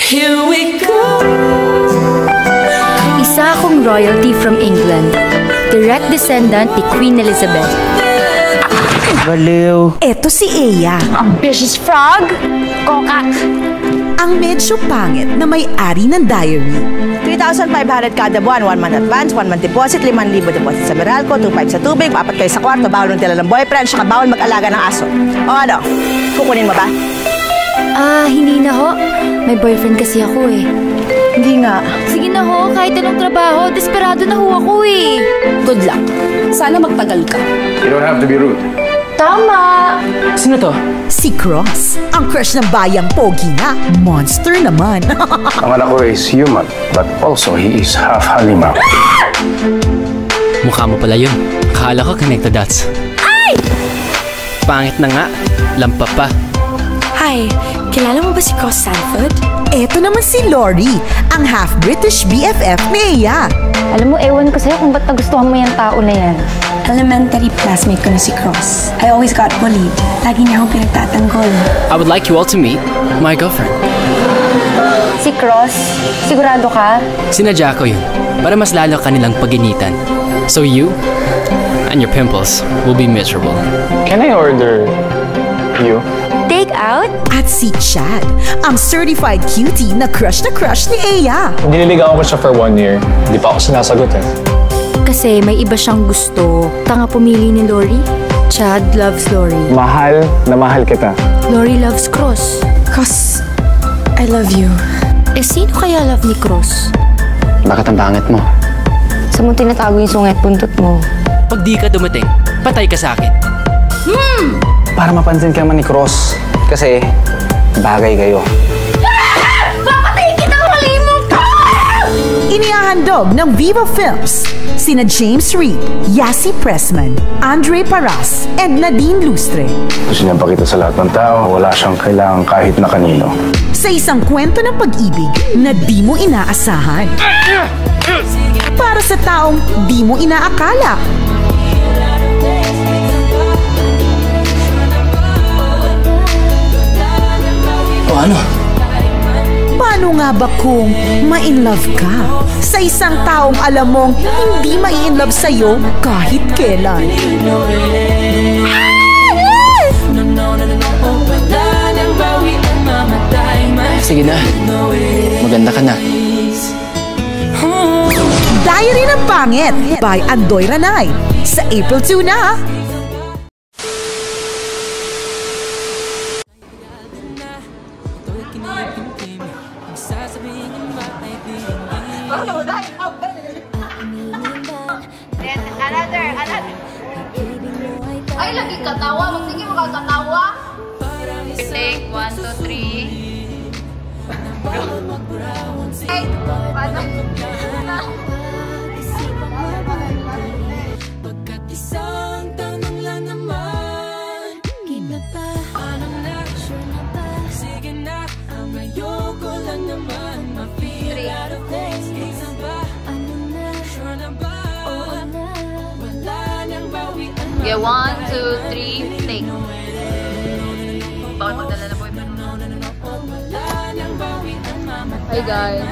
Here we go. Isa akong royalty from England. Direct descendant ni Queen Elizabeth. Baliw. Eto si Eya. Ambitious frog. Kokak. Ang medyo pangit na may-ari ng diary. 3,500 kada buwan, 1 month advance, 1 month deposit, 5,000 deposit sa Meralco, 2,500 sa tubig, 4 kayo sa kwarto, bawal ng tila ng boyfriend, saka bawal mag-alaga ng aso. O ano, kukunin mo ba? Hindi na ho. May boyfriend kasi ako eh. Hindi nga. Sige na ho, kahit anong trabaho, desperado na ho ako eh. Good luck. Sana magtagal ka. You don't have to be rude. Tama! Sino to? Si Cross. Ang crush ng bayang pogi na. Monster naman. Ang anak ko is human, but also he is half halimaw. Mukha mo pala yun. Akala ko connected dots. Ay! Pangit na nga. Lampa pa. Hi, kilala mo ba si Cross Sanford? Eto naman si Lori, ang half-British BFF ni Eya. Alam mo, ewan ko sa'yo kung ba't nagustuhan mo yung tao na yan. Elementary classmate ko na si Cross. I always got bullied. Lagi niya akong pinagtatanggol. I would like you all to meet my girlfriend. Si Cross, sigurado ka? Sinadya ko yun para mas lalo kanilang paginitan. So you and your pimples will be miserable. Can I order you? Take out? At si Chad, ang certified cutie na crush ni Eya. Nililigawan ko siya for 1 year. Hindi pa ako sinasagot eh. Kasi may iba siyang gusto. Tanga pumili ni Lori. Chad loves Lori. Mahal na mahal kita. Lori loves Cross. Cross, I love you. Eh, sino kaya love ni Cross? Bakit ang pangit mo? Sa mo tinatago yung sungit buntot mo. Pag di ka dumating, patay ka sa akin. Para mapansin ka naman ni Cross. Kasi bagay kayo. Papatayin kita, malimong ka! Inihahandog ng Viva Films sina James Reid, Yasi Pressman, Andre Paras, and Nadine Lustre. Gusto niyang pakita sa lahat ng tao, wala siyang kailangan kahit na kanino. Sa isang kwento ng pag-ibig na di mo inaasahan. Para sa taong di mo inaakala. O ano? Paano nga ba kung ma-inlove ka sa isang taong alam mong hindi mai-inlove sa'yo kahit kailan? Sige na. Maganda ka na. Diary ng Pangit by Andoy Ranay sa April 2 na. Another. Ay, lagi katawa. Magsige mo katawa. Take 1, 2, 3. Ay, paano? Pagkat isang tanong lang naman. Kita pa, ano na, sure na ba? Sige na, ang ayoko lang naman. Ma-feel out of things. Isa ba, ano na, sure na ba? Wala nang bawian. Okay, 1, 2, 3, take. Bawal magdala na boyfriend. Hi guys.